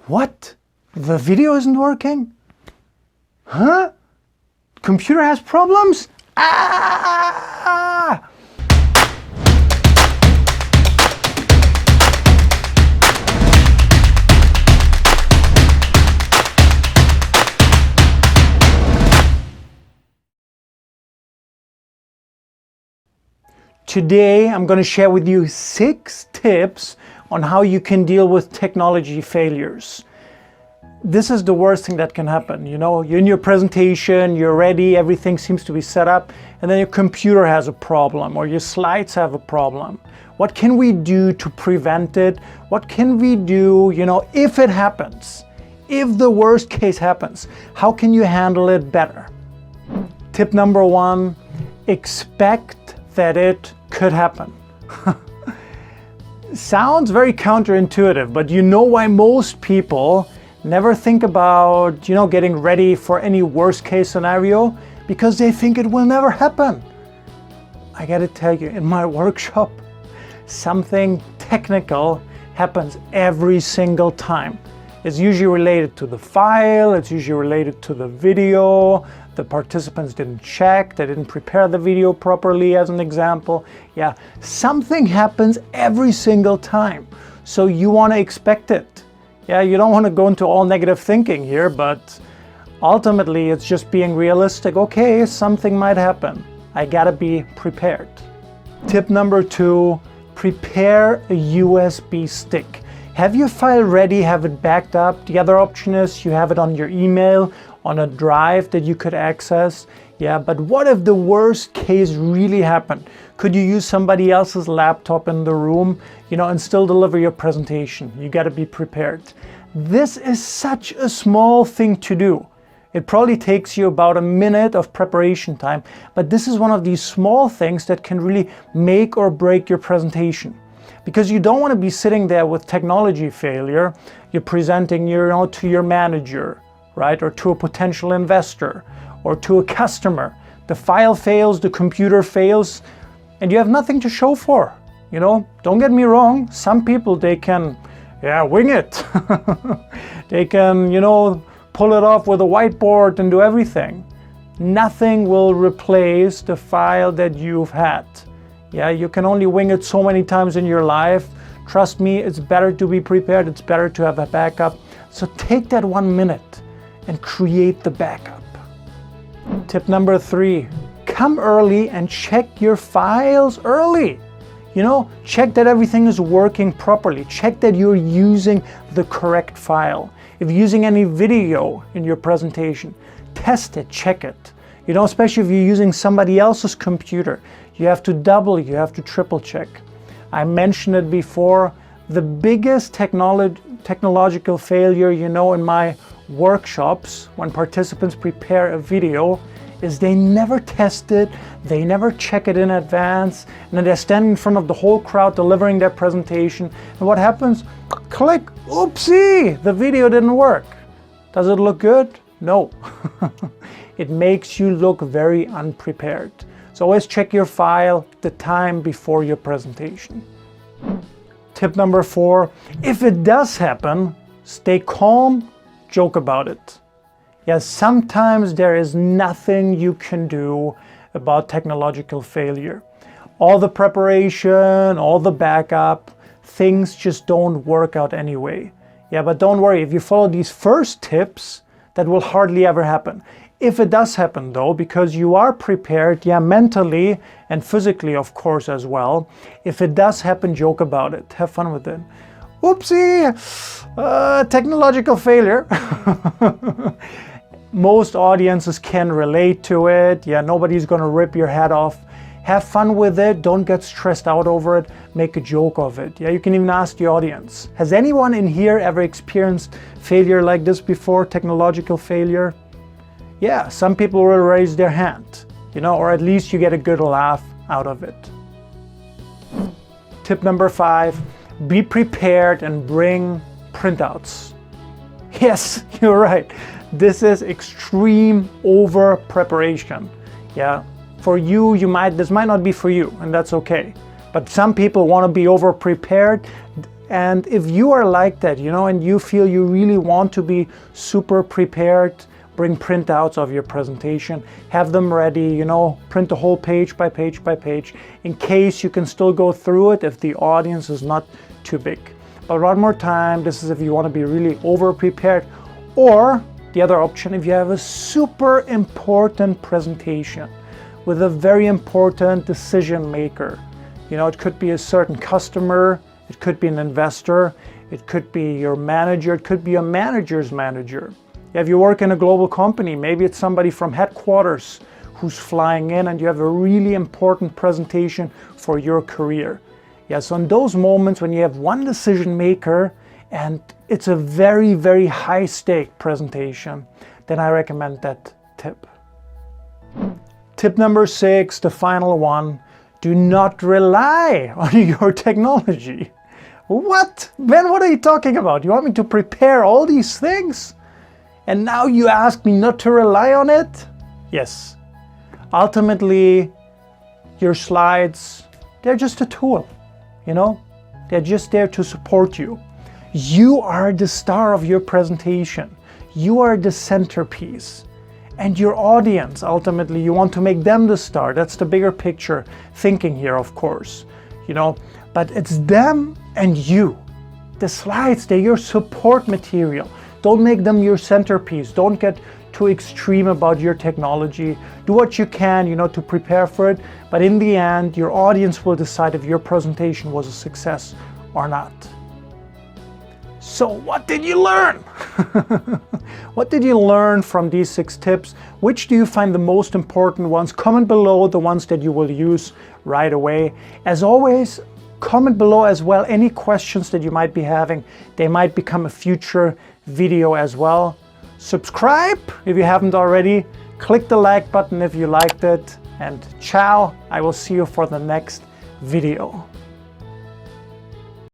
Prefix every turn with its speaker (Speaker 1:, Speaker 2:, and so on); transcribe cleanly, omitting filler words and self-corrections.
Speaker 1: What? The video isn't working? Huh? Computer has problems? Ah! Today, I'm going to share with you 6 tips on how you can deal with technology failures. This is the worst thing that can happen. You know, you're in your presentation, you're ready, everything seems to be set up, and then your computer has a problem or your slides have a problem. What can we do to prevent it? What can we do, if it happens? If the worst case happens, how can you handle it better? Tip number 1, expect that it could happen. Sounds very counterintuitive, but you know why most people never think about, getting ready for any worst case scenario? Because they think it will never happen. I gotta tell you, in my workshop, something technical happens every single time. It's usually related to the file, it's usually related to the video, the participants didn't check, they didn't prepare the video properly, as an example. Yeah, something happens every single time. So you want to expect it. Yeah, you don't want to go into all negative thinking here, but ultimately it's just being realistic. Okay, something might happen. I gotta be prepared. Tip number 2, prepare a USB stick. Have your file ready, have it backed up. The other option is you have it on your email, on a drive that you could access. Yeah, but what if the worst case really happened? Could you use somebody else's laptop in the room, and still deliver your presentation? You got to be prepared. This is such a small thing to do. It probably takes you about a minute of preparation time, but this is one of these small things that can really make or break your presentation. Because you don't want to be sitting there with technology failure. You're presenting to your manager, right? Or to a potential investor or to a customer. The file fails, the computer fails, and you have nothing to show for. Don't get me wrong. Some people, they can, wing it. They can, pull it off with a whiteboard and do everything. Nothing will replace the file that you've had. Yeah, you can only wing it so many times in your life. Trust me, it's better to be prepared. It's better to have a backup. So take that 1 minute and create the backup. Tip number 3, come early and check your files early. Check that everything is working properly. Check that you're using the correct file. If you're using any video in your presentation, test it, check it. Especially if you're using somebody else's computer, you have to double, you have to triple check. I mentioned it before, the biggest technological failure, in my workshops when participants prepare a video is they never test it, they never check it in advance, and then they're standing in front of the whole crowd delivering their presentation. And what happens? Click, oopsie, the video didn't work. Does it look good? No. It makes you look very unprepared. So always check your file the time before your presentation. Tip number 4, if it does happen, stay calm, joke about it. Yes, sometimes there is nothing you can do about technological failure. All the preparation, all the backup, things just don't work out anyway. Yeah, but don't worry, if you follow these first tips, that will hardly ever happen. If it does happen though, because you are prepared, mentally and physically of course as well, if it does happen, joke about it, have fun with it. Oopsie, technological failure. Most audiences can relate to it. Nobody's gonna rip your head off. Have fun with it, don't get stressed out over it, make a joke of it. You can even ask the audience, has anyone in here ever experienced failure like this before, technological failure? Yeah, some people will raise their hand, or at least you get a good laugh out of it. Tip number 5, be prepared and bring printouts. Yes, you're right. This is extreme over preparation. For you, this might not be for you, and that's okay. But some people want to be over prepared And if you are like that, and you feel you really want to be super prepared, bring printouts of your presentation, have them ready, print the whole page by page by page, in case you can still go through it if the audience is not too big. But one more time, this is if you want to be really over prepared, or the other option, if you have a super important presentation with a very important decision maker. It could be a certain customer, it could be an investor, it could be your manager, it could be a manager's manager. If you work in a global company, maybe it's somebody from headquarters who's flying in and you have a really important presentation for your career. So in those moments when you have one decision maker and it's a very, very high stake presentation, then I recommend that tip. Tip number 6, the final one, do not rely on your technology. What? Ben, what are you talking about? You want me to prepare all these things? And now you ask me not to rely on it? Yes. Ultimately, your slides, they're just a tool, They're just there to support you. You are the star of your presentation. You are the centerpiece. And your audience, ultimately, you want to make them the star. That's the bigger picture thinking here, of course. But it's them and you. The slides, they're your support material. Don't make them your centerpiece. Don't get too extreme about your technology. Do what you can, to prepare for it. But in the end, your audience will decide if your presentation was a success or not. So what did you learn? What did you learn from these 6 tips? Which do you find the most important ones? Comment below the ones that you will use right away. As always, comment below as well any questions that you might be having. They might become a future video as well. Subscribe if you haven't already. Click the like button if you liked it. And ciao, I will see you for the next video.